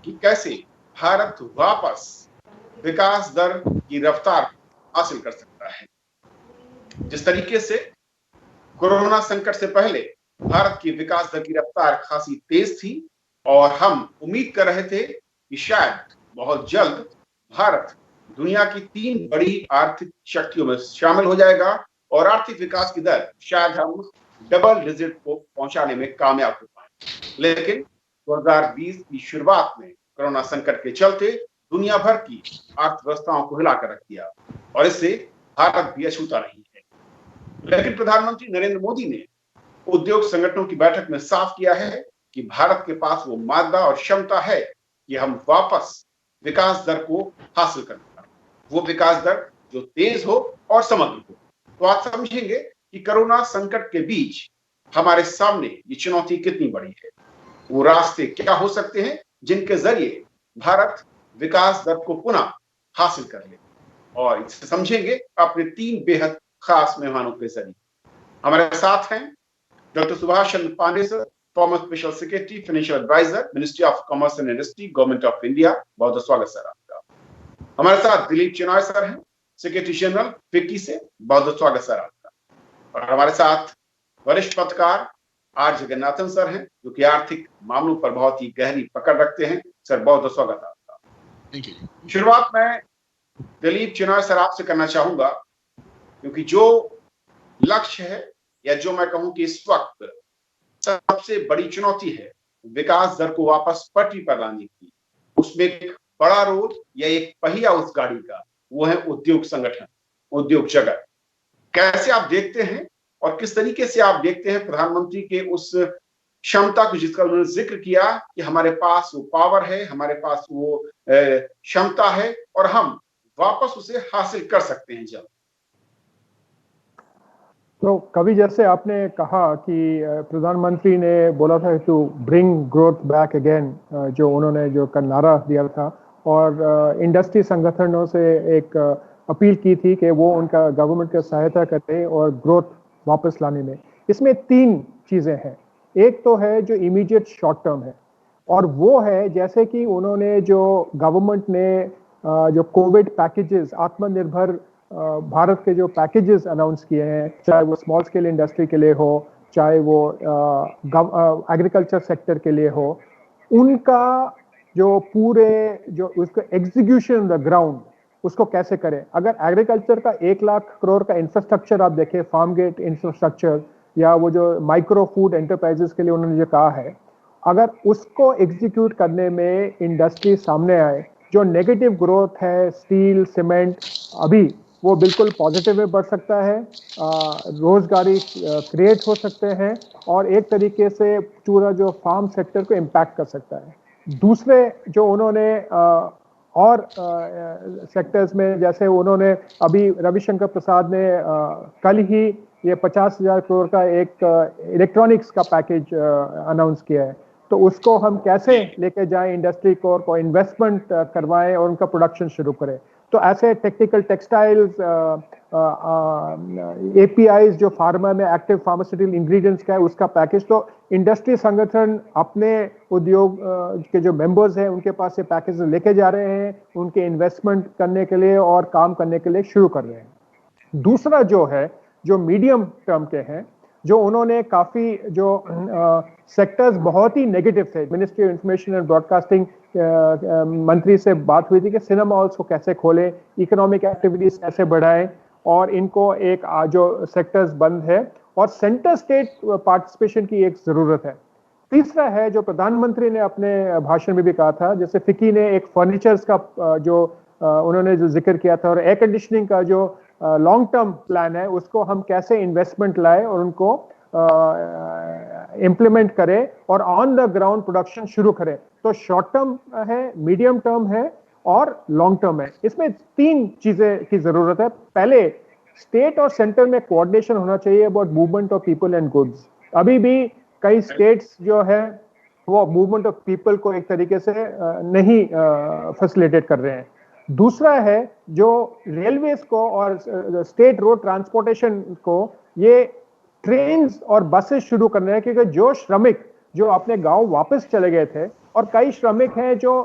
कि कैसे भारत वापस विकास दर की रफ्तार हासिल कर सकता है। जिस तरीके से कोरोना संकट से पहले भारत की विकास दर की रफ्तार खासी तेज थी और हम उम्मीद कर रहे थे कि शायद बहुत जल्द भारत दुनिया की 3 बड़ी आर्थिक शक्तियों में शामिल हो जाएगा और आर्थिक विकास की दर शायद हम डबल डिजिट को पहुंचाने में कामयाब हो पाए। लेकिन 2020 की शुरुआत में कोरोना संकट के चलते दुनिया भर की अर्थव्यवस्थाओं को हिलाकर रख दिया और इससे भारत भी अछूता नहीं है। लेकिन प्रधानमंत्री नरेंद्र मोदी ने उद्योग संगठनों की बैठक में साफ किया है कि भारत के पास वो मादा और क्षमता है कि हम वापस विकास दर को हासिल कर पाए, वो विकास दर जो तेज हो और समग्र हो। तो आप समझेंगे कि कोरोना संकट के बीच हमारे सामने ये चुनौती कितनी बड़ी है, वो रास्ते क्या हो सकते हैं जिनके जरिए भारत विकास दर को पुनः हासिल कर ले, और इसे समझेंगे अपने 3 बेहद खास मेहमानों के जरिए। हमारे साथ हैं doctor Subhash Chandra Pandey sir, former special secretary, financial adviser, ministry of commerce and industry, government of India. बहुत बहुत स्वागत सर आपका। हमारे साथ दिलीप चिनॉय सर हैं, सेक्रेटरी जनरल फिक्की से। बहुत बहुत स्वागत सर आपका। और हमारे साथ वरिष्ठ पत्रकार आर जगन्नाथन सर हैं, जो कि आर्थिक मामलों पर बहुत ही गहरी पकड़ रखते हैं। सर बहुत बहुत स्वागत आपका। Thank you. शुरुआत मैं दिलीप चिनॉय सर आपसे करना चाहूंगा, क्योंकि जो लक्ष्य है या जो मैं कहूं कि इस वक्त सबसे बड़ी चुनौती है विकास दर को वापस पटरी पर लाने की, उसमें एक बड़ा रोल या एक पहिया उस गाड़ी का वो है उद्योग संगठन, उद्योग जगत। कैसे आप देखते हैं और किस तरीके से आप देखते हैं प्रधानमंत्री के उस क्षमता को जिसका उन्होंने जिक्र किया कि हमारे पास वो पावर है, हमारे पास वो क्षमता है और हम वापस उसे हासिल कर सकते हैं जल्द। तो कभी जैसे आपने कहा कि प्रधानमंत्री ने बोला था to bring growth back again, जो उन्होंने जो नारा दिया था, और इंडस्ट्री संगठनों से एक अपील की थी कि वो उनका गवर्नमेंट का सहायता करते और ग्रोथ वापस लाने में। इसमें 3 चीज़ें हैं। एक तो है जो इमीडिएट शॉर्ट टर्म है, और वो है जैसे कि उन्होंने जो गवर्नमेंट ने जो कोविड पैकेजेस, आत्मनिर्भर भारत के जो पैकेजेस अनाउंस किए हैं, चाहे वो स्मॉल स्केल इंडस्ट्री के लिए हो, चाहे वो एग्रीकल्चर सेक्टर के लिए हो, उनका जो पूरे जो उसका एग्जीक्यूशन ऑन द ग्राउंड उसको कैसे करें। अगर एग्रीकल्चर का 1 लाख करोड़ का इंफ्रास्ट्रक्चर आप देखें, फार्म गेट इंफ्रास्ट्रक्चर, या वो जो माइक्रो फूड एंटरप्राइजेस के लिए उन्होंने जो कहा है, अगर उसको एग्जीक्यूट करने में इंडस्ट्री सामने आए, जो नेगेटिव ग्रोथ है स्टील सीमेंट अभी, वो बिल्कुल पॉजिटिव में बढ़ सकता है, रोजगारी क्रिएट हो सकते हैं और एक तरीके से पूरा जो फार्म सेक्टर को इम्पैक्ट कर सकता है। दूसरे जो उन्होंने और सेक्टर्स में, जैसे उन्होंने अभी रविशंकर प्रसाद ने कल ही ये 50,000 करोड़ का एक इलेक्ट्रॉनिक्स का पैकेज अनाउंस किया है, तो उसको हम कैसे लेके जाएं इंडस्ट्री को इन्वेस्टमेंट करवाएं और उनका प्रोडक्शन शुरू करें। तो ऐसे टेक्निकल टेक्सटाइल्स, एपीआईज जो फार्मा में एक्टिव फार्मास्यूटिकल इंग्रेडिएंट्स का है, उसका पैकेज, तो इंडस्ट्री संगठन अपने उद्योग के जो मेंबर्स हैं उनके पास से पैकेज लेके जा रहे हैं, उनके इन्वेस्टमेंट करने के लिए और काम करने के लिए शुरू कर रहे हैं। दूसरा जो है जो मीडियम टर्म के हैं, जो उन्होंने काफी जो सेक्टर्स बहुत ही नेगेटिव थे, ministry of information and broadcasting मंत्री से बात हुई थी कि सिनेमा हॉल्स को कैसे खोलें, इकोनॉमिक एक्टिविटीज कैसे बढ़ाएं, और इनको एक जो सेक्टर्स बंद है और सेंटर स्टेट पार्टिसिपेशन की एक जरूरत है। तीसरा है जो प्रधानमंत्री ने अपने भाषण में भी कहा था, जैसे फिक्की ने एक फर्नीचर्स का जो उन्होंने जो जिक्र किया था, और एयर कंडीशनिंग का जो लॉन्ग टर्म प्लान है, उसको हम कैसे इन्वेस्टमेंट लाए और उनको इम्प्लीमेंट करें और ऑन द ग्राउंड प्रोडक्शन शुरू करें। तो शॉर्ट टर्म है, मीडियम टर्म है और लॉन्ग टर्म है। इसमें 3 चीजें की जरूरत है। पहले, स्टेट और सेंटर में कोऑर्डिनेशन होना चाहिए about movement of people and goods. अभी भी कई स्टेट्स जो है वो मूवमेंट ऑफ पीपल को एक तरीके से नहीं फैसिलिटेट कर रहे हैं। दूसरा है जो रेलवेज को और स्टेट रोड ट्रांसपोर्टेशन को ये ट्रेन्स और बसेस शुरू करने हैं, क्योंकि जो श्रमिक जो अपने गांव वापस चले गए थे और कई श्रमिक हैं जो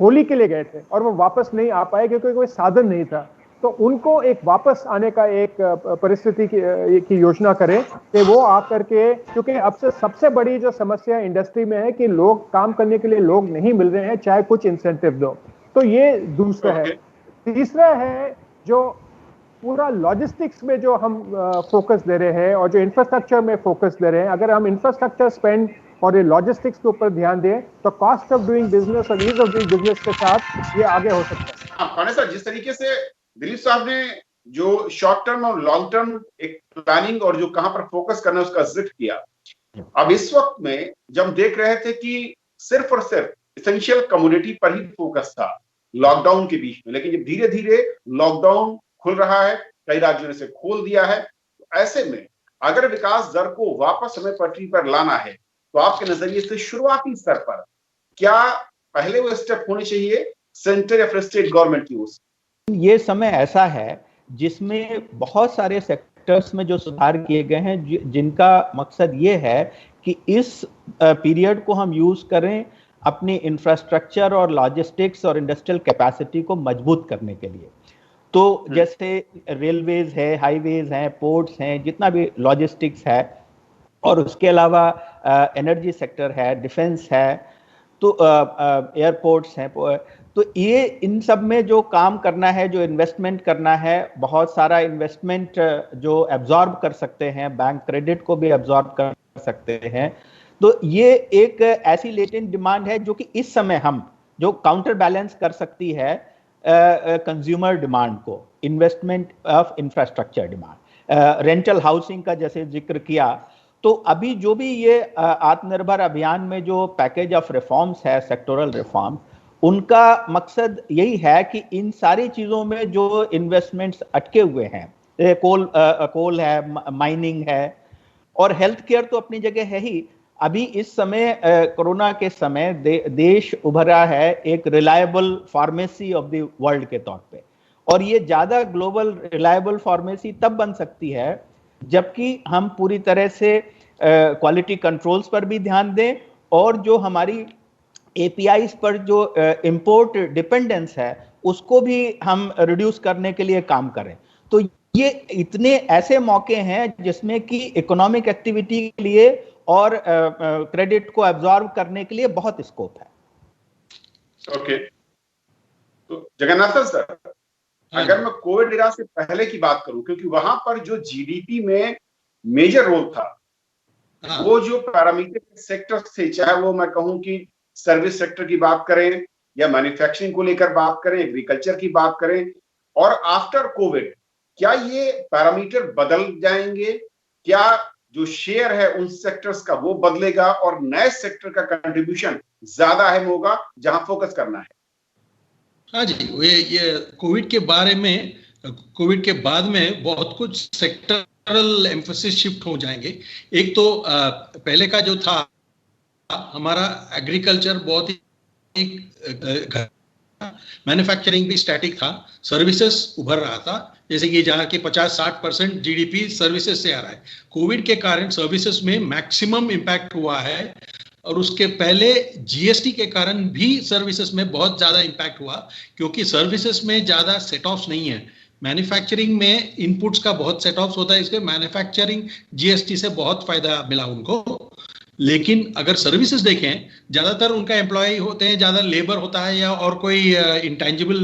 होली के लिए गए थे और वो वापस नहीं आ पाए क्योंकि कोई साधन नहीं था। तो उनको एक वापस आने का एक परिस्थिति की योजना करें कि वो आकर के, क्योंकि अब से सबसे बड़ी जो समस्या इंडस्ट्री में है कि लोग काम करने के लिए लोग नहीं मिल रहे हैं, चाहे कुछ इंसेंटिव दो। तो ये दूसरा है। तीसरा है जो पूरा लॉजिस्टिक्स में जो हम फोकस दे रहे हैं और जो इंफ्रास्ट्रक्चर में फोकस दे रहे हैं, अगर हम इंफ्रास्ट्रक्चर स्पेंड और ये लॉजिस्टिक्स के ऊपर ध्यान दें तो कॉस्ट ऑफ डूइंग बिजनेस और ईज ऑफ डूइंग बिजनेस के साथ ये आगे हो सकता है। पांडे साहब, जिस तरीके से दिलीप साहब ने जो शॉर्ट टर्म और लॉन्ग टर्म एक प्लानिंग और जो कहां पर फोकस करना है उसका जिक्र किया, अब इस वक्त में जब हम देख रहे थे कि सिर्फ और सिर्फ इसेंशियल कमोडिटी पर ही फोकस था लॉकडाउन के बीच में, लेकिन जब धीरे धीरे लॉकडाउन खुल रहा है, कई राज्यों ने इसे खोल दिया है, तो ऐसे में अगर विकास दर को वापस हमें पटरी पर लाना है तो आपके नजरिए से शुरुआती स्तर पर क्या पहले वो स्टेप होने चाहिए सेंटर या फिर स्टेट गवर्नमेंट की ओर से? ये समय ऐसा है जिसमें बहुत सारे सेक्टर्स में जो सुधार किए गए हैं जिनका मकसद ये है कि इस पीरियड को हम यूज करें अपनी इंफ्रास्ट्रक्चर और लॉजिस्टिक्स और इंडस्ट्रियल कैपेसिटी को मजबूत करने के लिए। तो जैसे रेलवेज है, हाईवेज हैं, पोर्ट्स हैं, जितना भी लॉजिस्टिक्स है, और उसके अलावा एनर्जी सेक्टर है, डिफेंस है, तो एयरपोर्ट्स हैं, तो ये इन सब में जो काम करना है, जो इन्वेस्टमेंट करना है, बहुत सारा इन्वेस्टमेंट जो एब्जॉर्ब कर सकते हैं, बैंक क्रेडिट को भी एब्जॉर्ब कर सकते हैं। तो ये एक ऐसी लेटेंट डिमांड है जो कि इस समय हम जो काउंटर बैलेंस कर सकती है कंज्यूमर डिमांड को, investment of infrastructure demand. Rental housing का जैसे जिक्र किया, तो अभी जो भी ये आत्मनिर्भर अभियान में जो पैकेज ऑफ रिफॉर्म्स है, सेक्टोरल रिफॉर्म, उनका मकसद यही है कि इन सारी चीजों में जो इन्वेस्टमेंट्स अटके हुए हैं, कोल है, माइनिंग है, और हेल्थ केयर तो अपनी जगह है ही। अभी इस समय कोरोना के समय देश उभरा है एक reliable pharmacy of the world के तौर पे, और ये ज्यादा ग्लोबल रिलायबल फार्मेसी तब बन सकती है जबकि हम पूरी तरह से क्वालिटी कंट्रोल्स पर भी ध्यान दें, और जो हमारी एपीआईज पर जो इंपोर्ट डिपेंडेंस है उसको भी हम रिड्यूस करने के लिए काम करें। तो ये इतने ऐसे मौके हैं जिसमें कि इकोनॉमिक एक्टिविटी के लिए और क्रेडिट को एब्जॉर्ब करने के लिए बहुत स्कोप है। ओके, तो जगन्नाथन सर, अगर मैं कोविड इरा से पहले की बात करूं, क्योंकि वहां पर जो जीडीपी में मेजर रोल था, वो जो पैरामीटर सेक्टर थे, चाहे वो मैं कहूं कि सर्विस सेक्टर की बात करें या मैन्युफैक्चरिंग को लेकर बात करें, एग्रीकल्चर की बात करें, और आफ्टर कोविड क्या ये पैरामीटर बदल जाएंगे? क्या जो शेयर है उन सेक्टर्स का वो बदलेगा और नए सेक्टर का कंट्रीब्यूशन ज्यादा अहम होगा जहां फोकस करना है? हाँ जी, ये कोविड के बारे में, कोविड के बाद में बहुत कुछ सेक्टरल एम्फोसिस शिफ्ट हो जाएंगे। एक तो पहले का जो था हमारा एग्रीकल्चर बहुत ही मैन्युफैक्चरिंग भी स्टैटिक था, सर्विसेज उभर रहा था, जैसे कि जहाँ के 50-60% जीडीपी सर्विसेज से आ रहा है। कोविड के कारण सर्विसेज में मैक्सिमम इम्पैक्ट हुआ है, और उसके पहले जीएसटी के कारण भी सर्विसेज में बहुत ज्यादा इम्पैक्ट हुआ, क्योंकि सर्विसेज में ज्यादा सेट ऑफ्स नहीं है। मैन्युफैक्चरिंग में इनपुट्स का बहुत सेट ऑफ्स होता है, इसलिए मैन्युफैक्चरिंग जीएसटी से बहुत फायदा मिला उनको। लेकिन अगर सर्विसेज देखें, ज्यादातर उनका एम्प्लॉय होते हैं, ज्यादा लेबर होता है या और कोई इंटेंजिबल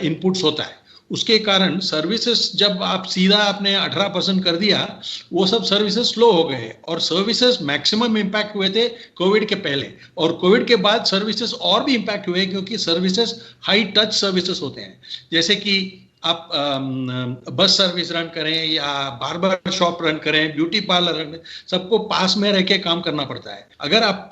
इनपुट्स होता है, उसके कारण सर्विसेज जब आप सीधा आपने 18% कर दिया, वो सब सर्विसेज स्लो हो गए, और सर्विसेज मैक्सिमम इम्पैक्ट हुए थे कोविड के पहले, और कोविड के बाद सर्विसेज और भी इम्पैक्ट हुए, क्योंकि सर्विसेज हाई टच सर्विसेज होते हैं। जैसे कि आप बस सर्विस रन करें या बार्बर शॉप रन करें, ब्यूटी पार्लर रन करें, सबको पास में रह के काम करना पड़ता है। अगर आप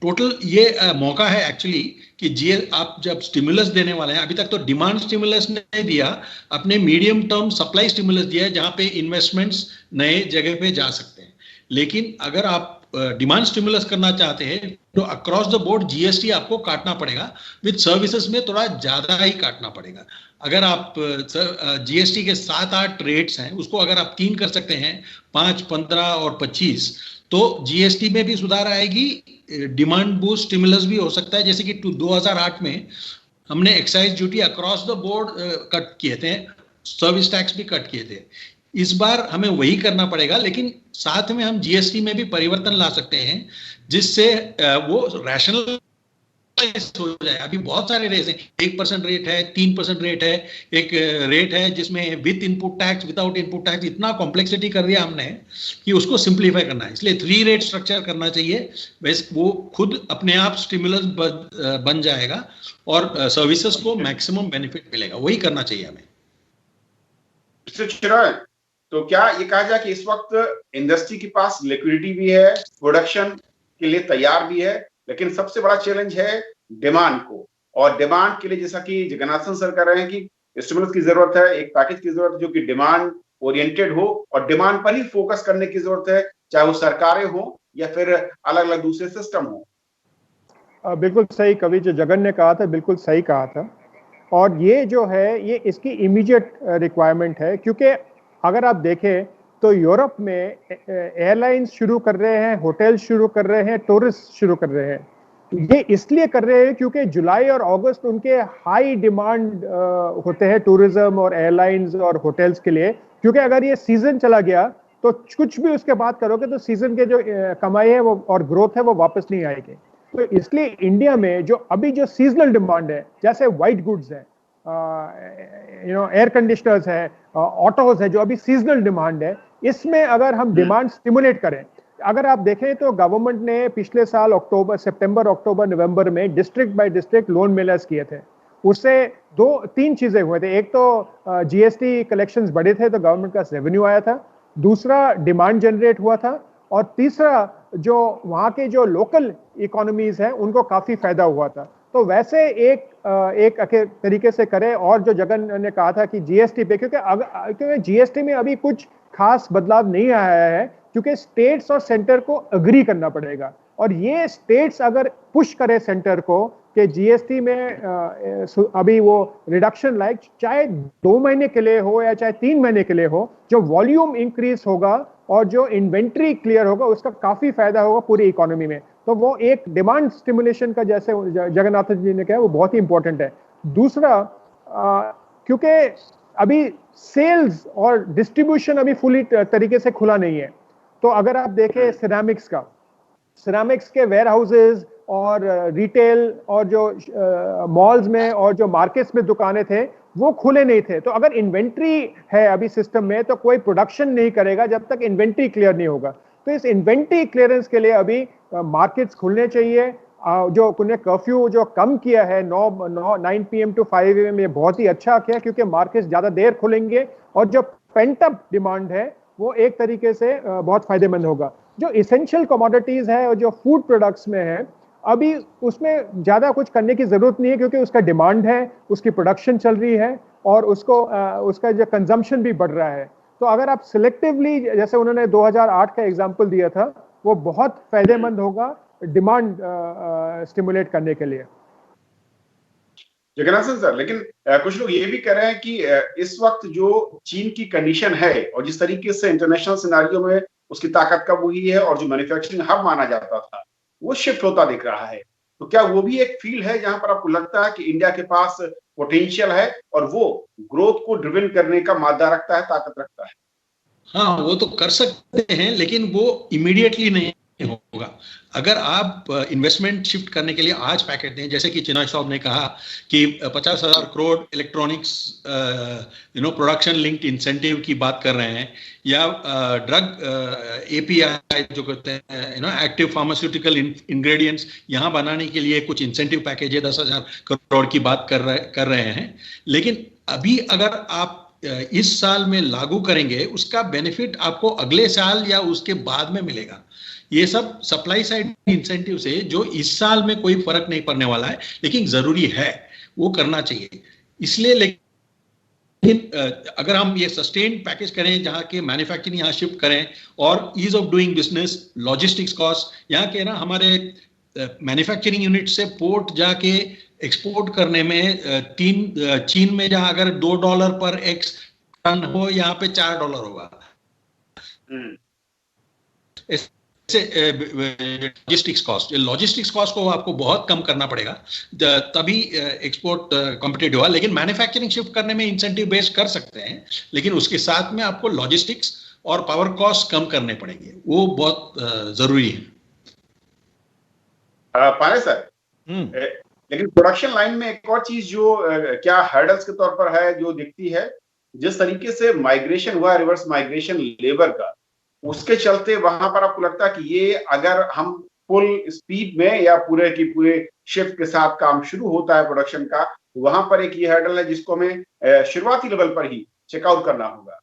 टोटल ये मौका है एक्चुअली कि आप जब स्टिमुलस देने वाले हैं, अभी तक तो डिमांड स्टिमुलस नहीं दिया, अपने मीडियम टर्म सप्लाई स्टिमुलस दिया है, जहां पे इन्वेस्टमेंट्स नए जगह पे जा सकते हैं। लेकिन अगर आप डिमांड स्टिमुलस करना चाहते हैं तो अक्रॉस द बोर्ड जीएसटी आपको काटना पड़ेगा, विद सर्विसेज में थोड़ा ज्यादा ही काटना पड़ेगा। अगर आप जीएसटी के 7-8 रेट्स हैं, उसको अगर आप 3 कर सकते हैं, 5, 15 और 25, तो जीएसटी में भी सुधार आएगी डिमांड बूस्ट स्टिमुलस भी हो सकता है, जैसे कि 2008 में हमने excise duty across the board cut किए थे, सर्विस टैक्स भी कट किए थे। इस बार हमें वही करना पड़ेगा, लेकिन साथ में हम जीएसटी में भी परिवर्तन ला सकते हैं, जिससे वो रैशनल हो जाए। अभी बहुत सारे रेट हैं, 1% रेट है, 3% रेट है, एक रेट है जिसमें with input tax, without input tax. इतना कॉम्प्लेक्सिटी कर दिया हमने कि उसको सिंप्लीफाई करना है, इसलिए 3 रेट स्ट्रक्चर करना चाहिए। वैसे वो खुद अपने आप स्टिमुलस बन जाएगा और सर्विसेज को मैक्सिमम बेनिफिट मिलेगा, वही करना चाहिए हमें। तो क्या ये कहा जाए कि इस वक्त इंडस्ट्री के पास लिक्विडिटी भी है, प्रोडक्शन के लिए तैयार भी है, लेकिन सबसे बड़ा चैलेंज है डिमांड को, और डिमांड के लिए जैसा कि जगन्नाथन सर कह रहे हैं कि स्टिमुलस की जरूरत है, एक पैकेज की जरूरत है जो कि डिमांड ओरिएंटेड हो और डिमांड पर ही फोकस करने की जरूरत है, चाहे वो सरकारें हो या फिर अलग अलग दूसरे सिस्टम हो। बिल्कुल सही कवि, जो जगन ने कहा था बिल्कुल सही कहा था। और ये जो है ये इसकी इमीडिएट रिक्वायरमेंट है, क्योंकि अगर आप देखें तो यूरोप में एयरलाइंस शुरू कर रहे हैं, होटल शुरू कर रहे हैं, टूरिस्ट शुरू कर रहे हैं। ये इसलिए कर रहे हैं क्योंकि जुलाई और अगस्त उनके हाई डिमांड होते हैं टूरिज्म और एयरलाइंस और होटल्स के लिए, क्योंकि अगर ये सीजन चला गया तो कुछ भी उसके बाद करोगे तो सीजन के जो कमाई है वो और ग्रोथ है वो वापस नहीं आएगी। तो इसलिए इंडिया में जो अभी जो सीजनल डिमांड है, जैसे वाइट गुड्स है, एयर कंडीशनर्स है, ऑटोज है, जो अभी सीजनल डिमांड है, इसमें अगर हम डिमांड स्टिमुलेट करें। अगर आप देखें तो गवर्नमेंट ने पिछले साल सितंबर, अक्टूबर, नवंबर में district by district loan Mellors किए थे। उससे 2-3 चीजें हुए थे। एक तो जीएसटी कलेक्शंस बढ़े थे तो गवर्नमेंट का रेवेन्यू आया था, दूसरा डिमांड जनरेट हुआ था, और तीसरा जो वहाँ के जो लोकल इकोनॉमीज हैं उनको काफी फायदा हुआ था। तो वैसे एक तरीके से करें। और जो जगन ने कहा था कि जीएसटी पे, क्योंकि जीएसटी में अभी कुछ खास बदलाव नहीं आया है, क्योंकि स्टेट्स और सेंटर को अग्री करना पड़ेगा, और ये स्टेट्स अगर पुश करे सेंटर को कि जीएसटी में अभी वो रिडक्शन लाइक चाहे 2 महीने के लिए हो या चाहे 3 महीने के लिए हो, जो वॉल्यूम इंक्रीज होगा और जो इन्वेंट्री क्लियर होगा उसका काफी फायदा होगा पूरी इकोनॉमी में। तो वो एक डिमांड स्टिमुलेशन का, जैसे जगन्नाथ जी ने कहा, वो बहुत ही इंपॉर्टेंट है। दूसरा, क्योंकि अभी सेल्स और डिस्ट्रीब्यूशन अभी फुली तरीके से खुला नहीं है, तो अगर आप देखें सिरेमिक्स के वेयर हाउसेज और रिटेल और जो मॉल्स में और जो मार्केट्स में दुकानें थे वो खुले नहीं थे। तो अगर इन्वेंट्री है अभी सिस्टम में तो कोई प्रोडक्शन नहीं करेगा जब तक इन्वेंट्री क्लियर नहीं होगा। तो इस इन्वेंट्री क्लियरेंस के लिए अभी मार्केट्स खुलने चाहिए। जो उन्हें कर्फ्यू जो कम किया है 9 PM to 5 AM, ये बहुत ही अच्छा किया, क्योंकि मार्केट्स ज्यादा देर खुलेंगे और जो पेंट अप डिमांड है वो एक तरीके से बहुत फायदेमंद होगा। जो इसेंशियल कमोडिटीज है और जो फूड प्रोडक्ट्स में है, अभी उसमें ज्यादा कुछ करने की जरूरत नहीं है, क्योंकि उसका डिमांड है, उसकी प्रोडक्शन चल रही है और उसका जो कंजम्पशन भी बढ़ रहा है। तो अगर आप सिलेक्टिवली, जैसे उन्होंने 2008 का एग्जांपल दिया था, वो बहुत फायदेमंद होगा डिमांड स्टिमुलेट करने के लिए। जगन्नाथन सर, लेकिन कुछ लोग ये भी कह रहे हैं कि इस वक्त जो चीन की कंडीशन है और जिस तरीके से इंटरनेशनल सिनेरियो में उसकी ताकत कब हुई है और जो मैन्युफैक्चरिंग हब माना जाता था वो शिफ्ट होता दिख रहा है, तो क्या वो भी एक फील्ड है जहां पर आपको लगता है कि इंडिया के पास पोटेंशियल है और वो ग्रोथ को ड्रिवन करने का मादा रखता है, ताकत रखता है? हाँ, वो तो कर सकते हैं, लेकिन वो इमीडिएटली नहीं होगा। अगर आप इन्वेस्टमेंट शिफ्ट करने के लिए आज पैकेट दें, जैसे कि चिनाई साहब ने कहा कि 50,000 crore electronics production linked incentive की बात कर रहे हैं, या ड्रग API जो कहते हैं एक्टिव फार्मास्यूटिकल इंग्रेडिएंट्स, यहाँ बनाने के लिए कुछ इंसेंटिव पैकेज है 10,000 करोड़ की बात कर रहे हैं। लेकिन अभी अगर आप इस साल में लागू करेंगे, उसका बेनिफिट आपको अगले साल या उसके बाद में मिलेगा। ये सब सप्लाई साइड इंसेंटिव से जो इस साल में कोई फर्क नहीं पड़ने वाला है, लेकिन जरूरी है, वो करना चाहिए। इसलिए लेकिन अगर हम ये सस्टेन पैकेज करें जहाँ के मैन्युफैक्चरिंग यहाँ शिफ्ट करें और ease of doing business, logistics cost, यहाँ के ना हमारे मैन्युफैक्चरिंग यूनिट से पोर्ट जाके एक्सपोर्ट करने में चीन में जहाँ अगर $2 पर X टन हो, यहाँ पे $4 होगा। लॉजिस्टिक्स कॉस्ट को आपको बहुत कम करना पड़ेगा, तभी एक्सपोर्ट कॉम्पिटिटिव होगा। लेकिन मैन्युफैक्चरिंग शिफ्ट करने में इंसेंटिव बेस्ड कर सकते हैं, लेकिन उसके साथ में आपको लॉजिस्टिक्स और पावर कॉस्ट कम करने पड़ेंगे, वो बहुत जरूरी है। पारे सर, लेकिन प्रोडक्शन लाइन में एक और चीज जो क्या हर्डल्स के तौर पर है जो दिखती है, जिस तरीके से माइग्रेशन हुआ, रिवर्स माइग्रेशन लेबर का, उसके चलते वहां पर आपको लगता है कि ये अगर हम फुल स्पीड में या पूरे की पूरे शिफ्ट के साथ काम शुरू होता है प्रोडक्शन का, वहां पर एक ये हर्डल है जिसको हमें शुरुआती लेवल पर ही चेकआउट करना होगा।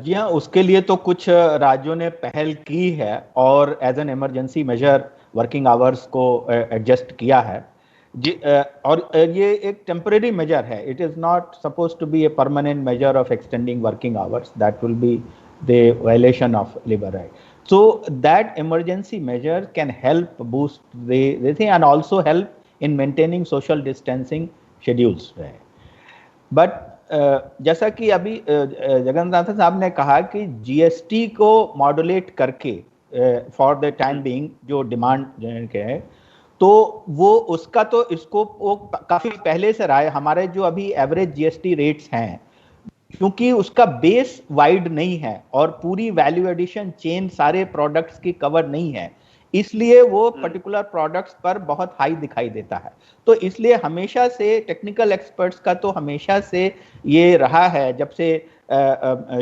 जी हाँ, उसके लिए तो कुछ राज्यों ने पहल की है और as an emergency measure working hours को एडजस्ट किया है जी, और ये एक टेम्परेरी मेजर है। It is not suppose to be a permanent measure of extending working hours, that will be the violation of labor right. So that emergency measure can help boost the thing and also help in maintaining social distancing schedules. But जैसा कि अभी जगन्नाथन साहब ने कहा कि GST को modulate करके for the time being जो डिमांड के है, तो वो उसका तो इसको वो काफी पहले से रहा है। हमारे जो अभी एवरेज जीएसटी रेट्स हैं, क्योंकि उसका बेस वाइड नहीं है और पूरी वैल्यू एडिशन चेन सारे प्रोडक्ट्स की कवर नहीं है, इसलिए वो पर्टिकुलर प्रोडक्ट्स पर बहुत हाई दिखाई देता है। तो इसलिए हमेशा से टेक्निकल एक्सपर्ट्स का तो हमेशा से ये रहा है, जब से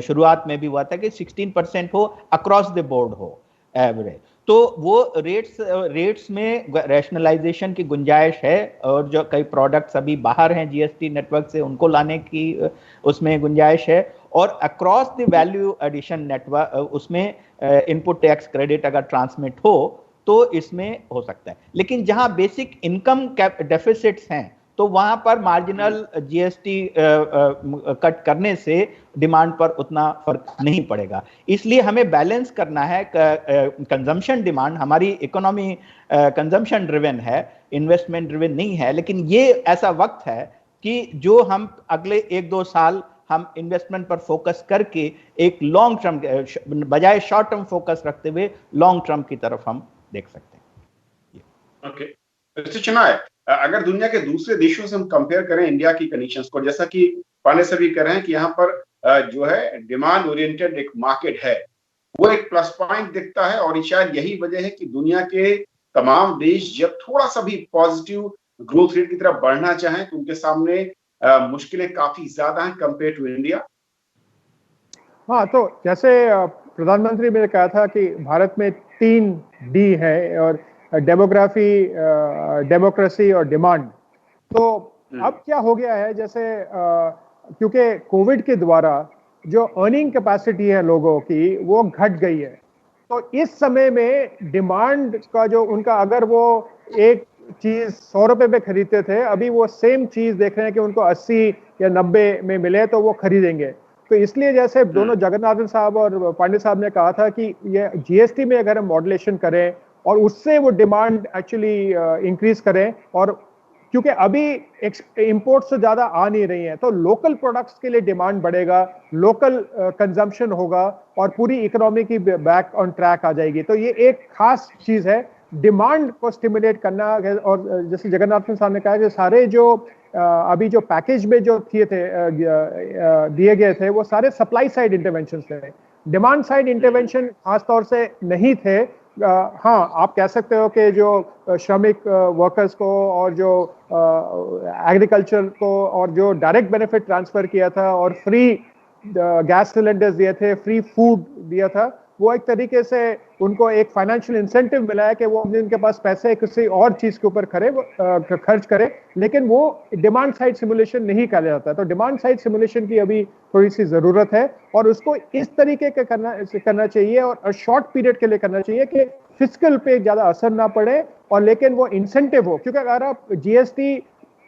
शुरुआत में भी हुआ था कि 16% हो, अक्रॉस द बोर्ड हो एवरेज। तो वो रेट्स में रैशनलाइजेशन की गुंजाइश है, और जो कई प्रोडक्ट्स अभी बाहर हैं जीएसटी नेटवर्क से, उनको लाने की उसमें गुंजाइश है। और across the value addition network उसमें इनपुट टैक्स क्रेडिट अगर ट्रांसमिट हो तो इसमें हो सकता है। लेकिन जहां बेसिक इनकम डेफिसिट्स हैं, तो वहां पर मार्जिनल जीएसटी कट करने से डिमांड पर उतना फर्क नहीं पड़ेगा। इसलिए हमें बैलेंस करना है। कंजम्पशन डिमांड, हमारी इकोनॉमी कंजम्पशन ड्रिवन है, इन्वेस्टमेंट ड्रिवन नहीं है। लेकिन ये ऐसा वक्त है कि जो हम अगले 1-2 साल हम इन्वेस्टमेंट पर फोकस करके एक लॉन्ग टर्म बजाय शॉर्ट टर्म फोकस रखते हुए लॉन्ग टर्म की तरफ हम देख सकते हैं। ओके, अगर दुनिया के दूसरे देशों से हम कंपेयर करें इंडिया की कंडीशंस को, जैसा कि पांडे सर भी कह रहे हैं कि यहाँ पर जो है डिमांड ओरिएंटेड एक मार्केट है, वो एक प्लस पॉइंट दिखता है। और शायद यही वजह है कि दुनिया के तमाम देश जब थोड़ा सा भी पॉजिटिव ग्रोथ रेट की तरफ बढ़ना चाहें तो उनके सामने मुश्किलें काफी ज्यादा हैं कंपेयर टू इंडिया। हाँ, तो जैसे प्रधानमंत्री ने कहा था कि भारत में 3 डी है, और डेमोग्राफी, डेमोक्रेसी और डिमांड। तो अब क्या हो गया है, जैसे क्योंकि कोविड के द्वारा जो अर्निंग कैपेसिटी है लोगों की वो घट गई है, तो इस समय में डिमांड का जो उनका, अगर वो एक चीज 100 रुपए में खरीदते थे, अभी वो सेम चीज देख रहे हैं कि उनको 80 या 90 में मिले तो वो खरीदेंगे। तो इसलिए जैसे दोनों जगन्नाथन साहब और पांडे साहब ने कहा था कि ये जीएसटी में अगर हम मॉड्यूलेशन करें और उससे वो डिमांड एक्चुअली इंक्रीज करें, और क्योंकि अभी इंपोर्ट से ज्यादा आ नहीं रही हैं, तो लोकल प्रोडक्ट्स के लिए डिमांड बढ़ेगा, लोकल कंजम्पशन होगा और पूरी इकोनॉमी की बैक ऑन ट्रैक आ जाएगी। तो ये एक खास चीज है, डिमांड को स्टिमुलेट करना। और जैसे जगन्नाथन साहब ने कहा कि सारे जो अभी जो पैकेज में जो दिए गए थे वो सारे सप्लाई साइड इंटरवेंशन थे, डिमांड साइड इंटरवेंशन खासतौर से नहीं थे। हाँ, आप कह सकते हो कि जो श्रमिक वर्कर्स को और जो एग्रीकल्चर को और जो डायरेक्ट बेनिफिट ट्रांसफर किया था और फ्री गैस सिलेंडर्स दिए थे, फ्री फूड दिया था, वो एक तरीके से उनको एक फाइनेंशियल इंसेंटिव मिला है कि वो उनके पास पैसे किसी और चीज के ऊपर खर्च करे। लेकिन वो डिमांड साइड सिमुलेशन नहीं किया जाता। तो डिमांड साइड सिमुलेशन की अभी थोड़ी सी जरूरत है, और उसको इस तरीके का करना चाहिए और शॉर्ट पीरियड के लिए करना चाहिए कि फिस्कल पे ज्यादा असर ना पड़े, और लेकिन वो इंसेंटिव हो। क्योंकि अगर आप जीएसटी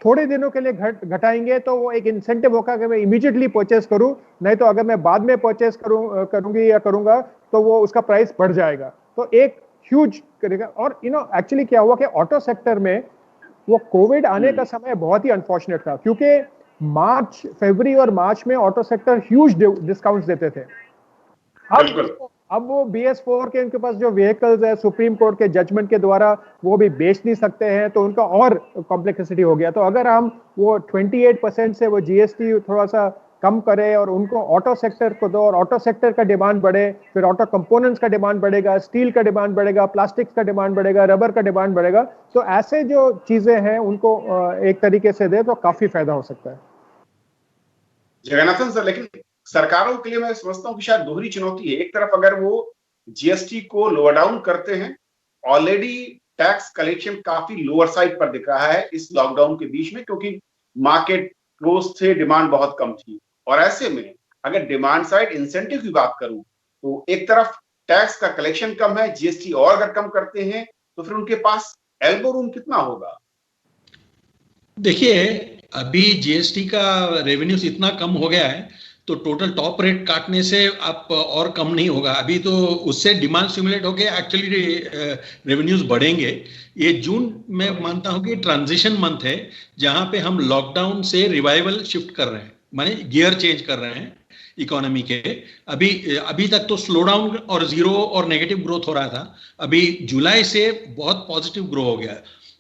थोड़े दिनों के लिए घटाएंगे तो वो एक इंसेंटिव होगा कि मैं इमीडिएटली परचेस करूं, नहीं तो अगर मैं बाद में परचेस करूंगी या करूंगा तो वो उसका प्राइस बढ़ जाएगा। तो एक ह्यूज करेगा। और एक्चुअली क्या हुआ कि ऑटो सेक्टर में वो कोविड आने का समय बहुत ही अनफॉर्चुनेट था, क्योंकि फरवरी और मार्च में ऑटो सेक्टर ह्यूज डिस्काउंट्स देते थे। अब वो BS4 के उनके पास जो व्हीकल्स है सुप्रीम कोर्ट के जजमेंट के द्वारा वो भी बेच नहीं सकते हैं, तो उनका और कॉम्प्लेक्सिटी हो गया। तो अगर हम वो 28% से वो GST थोड़ा सा कम करें और उनको ऑटो सेक्टर को दो, और ऑटो सेक्टर का डिमांड बढ़े, फिर ऑटो कंपोनेंट्स का डिमांड बढ़ेगा, स्टील का डिमांड बढ़ेगा, प्लास्टिक्स का डिमांड बढ़ेगा, रबर का डिमांड बढ़ेगा, तो ऐसे जो चीजें हैं उनको एक तरीके से दे तो काफी फायदा हो सकता है। जगन्नाथन सर, लेकिन सरकारों के लिए मैं समझता हूँ कि शायद दोहरी चुनौती है। एक तरफ अगर वो GST को लोअर डाउन करते हैं, ऑलरेडी टैक्स कलेक्शन काफी लोअर साइड पर दिख रहा है इस लॉकडाउन के बीच में, क्योंकि मार्केट क्लोज थे, डिमांड बहुत कम थी। और ऐसे में अगर डिमांड साइड इंसेंटिव की बात करूं तो एक तरफ टैक्स का कलेक्शन कम है, GST और अगर कम करते हैं तो फिर उनके पास एल्बो रूम कितना होगा? देखिए, अभी GST का रेवेन्यूज इतना कम हो गया है तो टोटल टॉप रेट काटने से आप और कम नहीं होगा। अभी तो उससे डिमांड स्टिमुलेट होके एक्चुअली रेवेन्यूज बढ़ेंगे। ये जून में मानता हूं कि ट्रांजिशन मंथ है जहां पे हम लॉकडाउन से रिवाइवल शिफ्ट कर रहे हैं, माने गियर चेंज कर रहे हैं इकोनॉमी के। अभी तक तो स्लो डाउन और जीरो और नेगेटिव ग्रोथ हो रहा था, अभी जुलाई से बहुत पॉजिटिव ग्रो हो गया।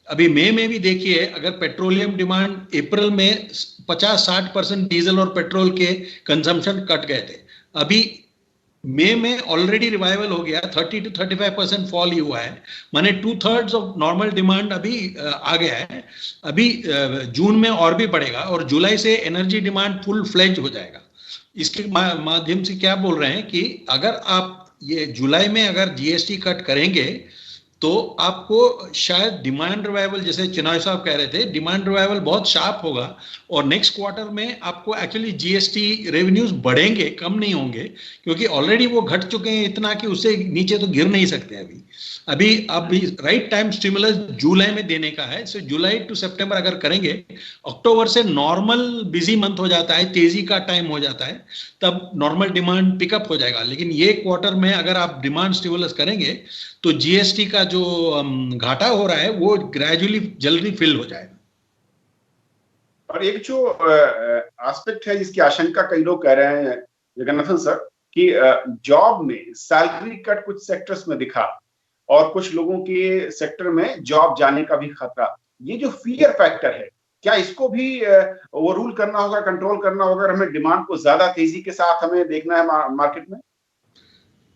अभी मई में भी देखिए, अगर पेट्रोलियम डिमांड अप्रैल में 50-60% डीजल और पेट्रोल के कंजम्पशन कट गए थे, अभी मई में ऑलरेडी रिवाइवल हो गया, 30-35% फॉल ही हुआ है, माने 2/3 ऑफ नॉर्मल डिमांड अभी आ गया है। अभी जून में और भी बढ़ेगा और जुलाई से एनर्जी डिमांड फुल फ्लेज हो जाएगा। इसके माध्यम से क्या बोल रहे हैं कि अगर आप ये जुलाई में अगर GST कट करेंगे तो आपको शायद डिमांड रिवाइवल, जैसे चिनाई साहब कह रहे थे, डिमांड रिवाइवल बहुत शार्प होगा और नेक्स्ट क्वार्टर में आपको एक्चुअली GST रेवेन्यूज बढ़ेंगे, कम नहीं होंगे, क्योंकि ऑलरेडी वो घट चुके हैं इतना कि उससे नीचे तो गिर नहीं सकते। अभी राइट टाइम स्टिमुलस जुलाई में देने का है। सो जुलाई टू सितंबर अगर करेंगे, अक्टूबर से नॉर्मल बिजी मंथ हो जाता है, तेजी का टाइम हो जाता है, तब नॉर्मल डिमांड पिकअप हो जाएगा। लेकिन ये क्वार्टर में अगर आप डिमांड स्टिमुलस करेंगे तो GST का जो घाटा हो रहा है वो ग्रेजुअली जल्दी फिल हो जाएगा। और एक जो एस्पेक्ट है जिसकी आशंका कई लोग कह रहे हैं जगन्नाथन सर, कि जॉब में सैलरी कट कुछ सेक्टर्स में दिखा और कुछ लोगों के सेक्टर में जॉब जाने का भी खतरा। ये जो फियर फैक्टर है, क्या इसको भी वो रूल करना होगा, कंट्रोल करना होगा? हमें डिमांड को ज्यादा तेजी के साथ हमें देखना है मार्केट में।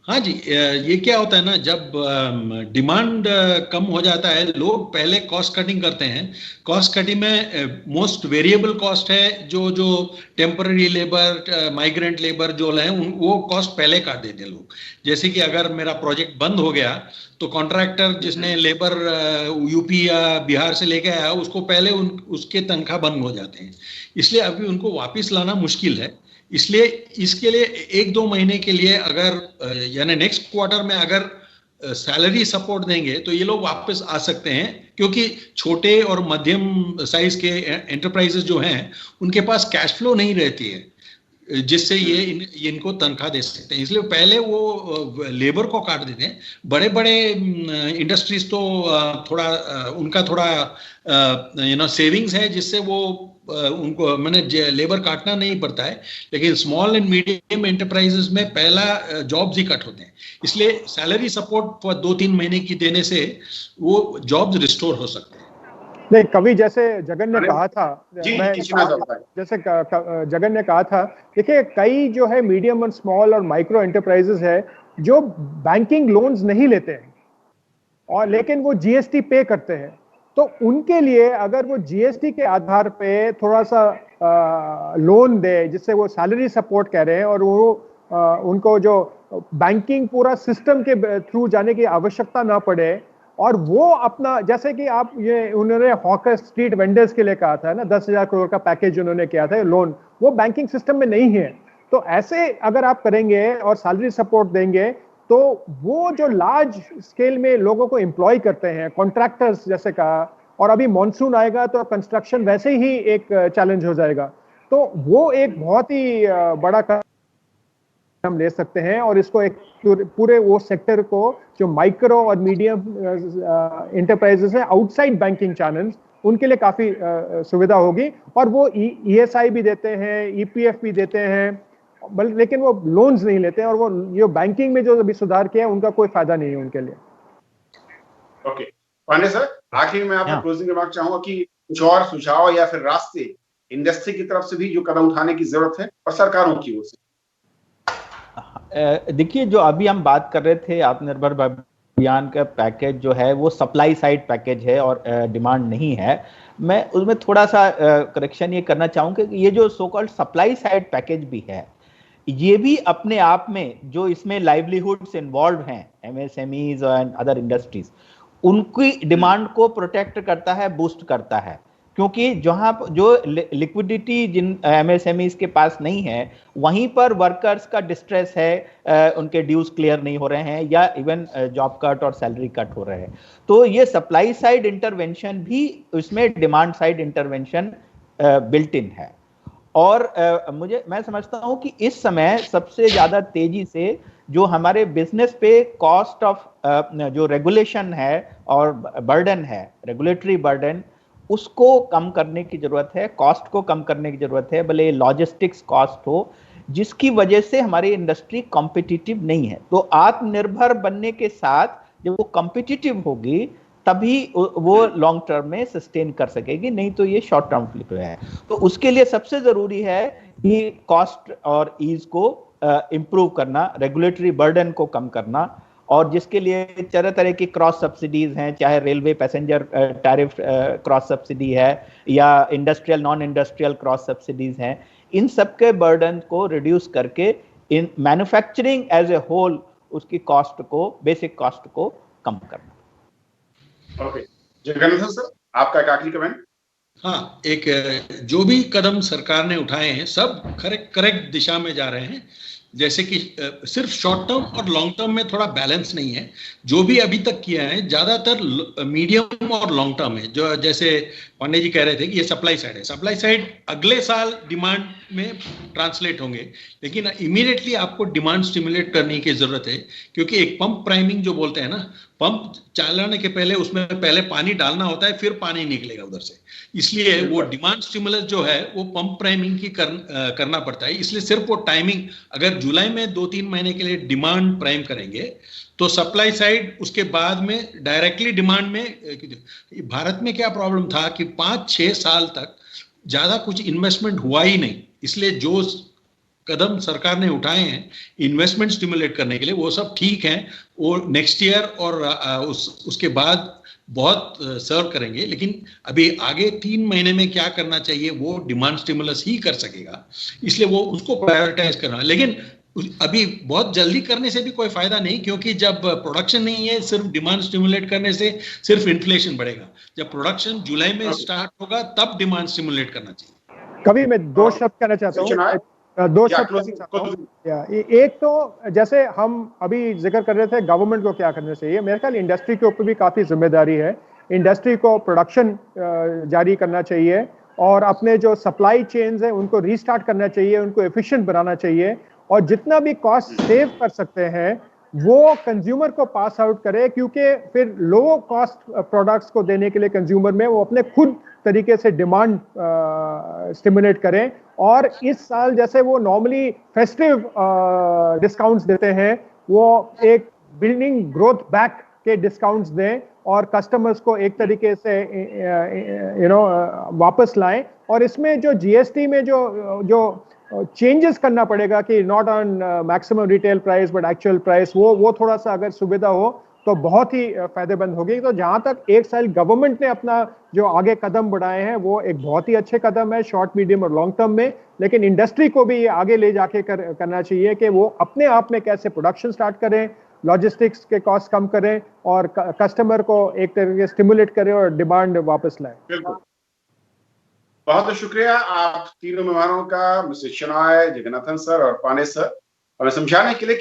हाँ जी, ये क्या होता है ना, जब डिमांड कम हो जाता है, लोग पहले कॉस्ट कटिंग करते हैं। कॉस्ट कटिंग में मोस्ट वेरिएबल कॉस्ट है, जो टेम्पररी लेबर, माइग्रेंट लेबर जो है, वो कॉस्ट पहले काट देते हैं लोग। जैसे कि अगर मेरा प्रोजेक्ट बंद हो गया तो कॉन्ट्रैक्टर जिसने लेबर यूपी या बिहार से लेके आया, उसको पहले उसके तनख्वाह बंद हो जाते हैं, इसलिए अभी उनको वापस लाना मुश्किल है। इसलिए इसके लिए 1-2 महीने के लिए अगर यानी नेक्स्ट क्वार्टर में अगर सैलरी सपोर्ट देंगे तो ये लोग वापस आ सकते हैं, क्योंकि छोटे और मध्यम साइज के एंटरप्राइजेस जो हैं उनके पास कैश फ्लो नहीं रहती है जिससे ये इनको तनख्वाह दे सकते हैं। इसलिए पहले वो लेबर को काट देते हैं। बड़े बड़े इंडस्ट्रीज तो थोड़ा उनका थोड़ा सेविंग्स है, जिससे वो उनको मैंने लेबर काटना नहीं पड़ता है। लेकिन स्मॉल एंड मीडियम एंटरप्राइजेस में पहला जॉब्स ही कट होते हैं, इसलिए सैलरी सपोर्ट 2-3 महीने की देने से वो जॉब्स रिस्टोर हो सकते हैं। नहीं, कवि जैसे जगन ने कहा था, जैसे जगन ने कहा था, देखिए कई जो है मीडियम और स्मॉल और माइक्रो एंटरप्राइजेस है जो बैंकिंग लोन्स नहीं लेते हैं और लेकिन वो GST पे करते हैं, तो उनके लिए अगर वो GST के आधार पे थोड़ा सा लोन दे, जिससे वो सैलरी सपोर्ट कह रहे हैं और वो उनको जो बैंकिंग पूरा सिस्टम के थ्रू जाने की आवश्यकता ना पड़े, और वो अपना, जैसे कि आप ये उन्होंने हॉकर स्ट्रीट वेंडर्स के लिए कहा था ना, 10,000 करोड़ का पैकेज उन्होंने किया था लोन, वो बैंकिंग सिस्टम में नहीं है। तो ऐसे अगर आप करेंगे और सैलरी सपोर्ट देंगे तो वो जो लार्ज स्केल में लोगों को एम्प्लॉय करते हैं, कॉन्ट्रैक्टर्स जैसे कहा, और अभी मॉनसून आएगा तो कंस्ट्रक्शन वैसे ही एक चैलेंज हो जाएगा, तो वो एक बहुत ही बड़ा हम ले सकते हैं और इसको एक पूरे वो सेक्टर को जो माइक्रो और मीडियम एंटरप्राइजेस है आउटसाइड बैंकिंग चैनल्स, उनके लिए काफी सुविधा होगी। और वो ESI भी देते हैं, EPF भी देते हैं, लेकिन वो लोन्स नहीं लेते हैं, और वो जो बैंकिंग में जो अभी सुधार किया है उनका कोई फायदा नहीं है उनके लिए। ओके पांडे सर, आखिर में आपका क्लोजिंग रिमार्क चाहूंगा कि कुछ और सुझाव या फिर रास्ते इंडस्ट्री की तरफ से भी जो कदम उठाने की जरूरत है और सरकारों की ओर से। देखिए, जो अभी हम बात कर रहे थे आत्मनिर्भर अभियान का पैकेज जो है वो सप्लाई साइड पैकेज है और डिमांड नहीं है। मैं उसमें थोड़ा सा करेक्शन ये करना चाहूंगा कि ये जो so called supply side package भी है, ये भी अपने आप में जो इसमें लाइवलीहुड्स इन्वॉल्व हैं, एमएसएमईज एंड अदर इंडस्ट्रीज, उनकी डिमांड को प्रोटेक्ट करता है, बूस्ट करता है। क्योंकि जहां जो लिक्विडिटी जिन एमएसएमईज के पास नहीं है, वहीं पर वर्कर्स का डिस्ट्रेस है, उनके ड्यूज क्लियर नहीं हो रहे हैं या इवन जॉब कट और सैलरी कट हो रहे हैं। तो ये सप्लाई साइड इंटरवेंशन भी इसमें demand side intervention built in है। और मैं समझता हूं कि इस समय सबसे ज्यादा तेजी से जो हमारे बिजनेस पे कॉस्ट ऑफ जो रेगुलेशन है और बर्डन है, रेगुलेटरी बर्डन, उसको कम करने की जरूरत है, कॉस्ट को कम करने की जरूरत है, भले लॉजिस्टिक्स कॉस्ट हो, जिसकी वजह से हमारी इंडस्ट्री कॉम्पिटिटिव नहीं है। तो आत्मनिर्भर बनने के साथ जब वो कॉम्पिटिटिव होगी तभी वो लॉन्ग टर्म में सस्टेन कर सकेगी, नहीं तो ये शॉर्ट टर्म फ्लिप है। तो उसके लिए सबसे जरूरी है कि कॉस्ट और ईज को इंप्रूव करना, रेगुलेटरी बर्डन को कम करना, और जिसके लिए तरह तरह की क्रॉस सब्सिडीज हैं, चाहे railway passenger tariff cross subsidy है या industrial non industrial cross subsidies हैं, इन सब के बर्डन को रिड्यूस करके in manufacturing as a whole उसकी कॉस्ट को, बेसिक कॉस्ट को कम करना। ओके, जगन्नाथन सर, आपका एक आखिरी कमेंट। हाँ, एक जो भी कदम सरकार ने उठाए हैं सब करेक्ट दिशा में जा रहे हैं। जैसे कि सिर्फ शॉर्ट टर्म और लॉन्ग टर्म में थोड़ा बैलेंस नहीं है। जो भी अभी तक किया है ज्यादातर मीडियम और लॉन्ग टर्म है। जो जैसे पांडे जी कह रहे थे कि ये सप्लाई साइड है, सप्लाई साइड अगले साल डिमांड में ट्रांसलेट होंगे, लेकिन इमीडिएटली आपको डिमांड स्टिमुलेट करने की जरूरत है। क्योंकि एक पंप प्राइमिंग जो बोलते हैं ना, पंप चलाने के पहले उसमें पहले पानी डालना होता है, फिर पानी निकलेगा उधर से। इसलिए वो डिमांड स्टिमुलस जो है वो पंप प्राइमिंग की करना पड़ता है। इसलिए सिर्फ वो टाइमिंग, अगर जुलाई में 2-3 महीने के लिए डिमांड प्राइम करेंगे तो सप्लाई साइड उसके बाद में डायरेक्टली डिमांड में। भारत में क्या प्रॉब्लम था कि 5-6 साल तक ज्यादा कुछ इन्वेस्टमेंट हुआ ही नहीं। इसलिए जो कदम सरकार ने उठाए हैं इन्वेस्टमेंट स्टिमुलेट करने के लिए वो सब ठीक हैं, वो नेक्स्ट ईयर और उसके बाद बहुत सर्व करेंगे। लेकिन अभी आगे 3 महीने में क्या करना चाहिए वो डिमांड स्टिमुलस ही कर सकेगा, इसलिए वो उसको प्रायोरिटाइज करना। लेकिन अभी बहुत जल्दी करने से भी कोई फायदा नहीं, क्योंकि जब प्रोडक्शन नहीं है, सिर्फ डिमांड स्टिमुलेट करने से सिर्फ इन्फ्लेशन बढ़ेगा। जब प्रोडक्शन जुलाई में स्टार्ट होगा तब डिमांड स्टिमुलेट करना चाहिए। कभी मैं 2 शब्द कहना चाहता हूँ, 2 शब्द। एक तो जैसे हम अभी जिक्र कर रहे थे गवर्नमेंट को क्या करना चाहिए, मेरे ख्याल इंडस्ट्री के ऊपर भी काफी जिम्मेदारी है। इंडस्ट्री को प्रोडक्शन जारी करना चाहिए और अपने जो सप्लाई चेन्स हैं उनको रीस्टार्ट करना चाहिए, उनको एफिशिएंट बनाना चाहिए, और जितना भी कॉस्ट सेव कर सकते हैं वो कंज्यूमर को पास आउट करे, क्योंकि फिर लो कॉस्ट प्रोडक्ट्स को देने के लिए कंज्यूमर में वो अपने खुद तरीके से डिमांड स्टिमुलेट करें। और इस साल जैसे वो नॉर्मली फेस्टिव डिस्काउंट्स देते हैं, वो एक बिल्डिंग ग्रोथ बैक के डिस्काउंट्स दें और कस्टमर्स को एक तरीके से वापस लाएं। और इसमें जो जीएसटी में जो चेंजेस करना पड़ेगा कि not on maximum retail price but actual price, वो थोड़ा सा अगर सुविधा हो तो बहुत ही फायदेमंद होगी। तो जहां तक एक साल गवर्नमेंट ने अपना जो आगे कदम बढ़ाए हैं वो एक बहुत ही अच्छे कदम है शॉर्ट, मीडियम और लॉन्ग टर्म में, लेकिन इंडस्ट्री को भी आगे ले जाके करना चाहिए कि वो अपने आप में कैसे प्रोडक्शन स्टार्ट करें, लॉजिस्टिक्स के कॉस्ट कम करें और कस्टमर को एक तरीके से स्टिमुलेट करें और डिमांड वापस लाएं। बिल्कुल, बहुत बहुत शुक्रिया आप तीनों मेहमानों का, मिस्टर शेनॉय, जगन्नाथन सर और पांडे सर, हमें समझाने के लिए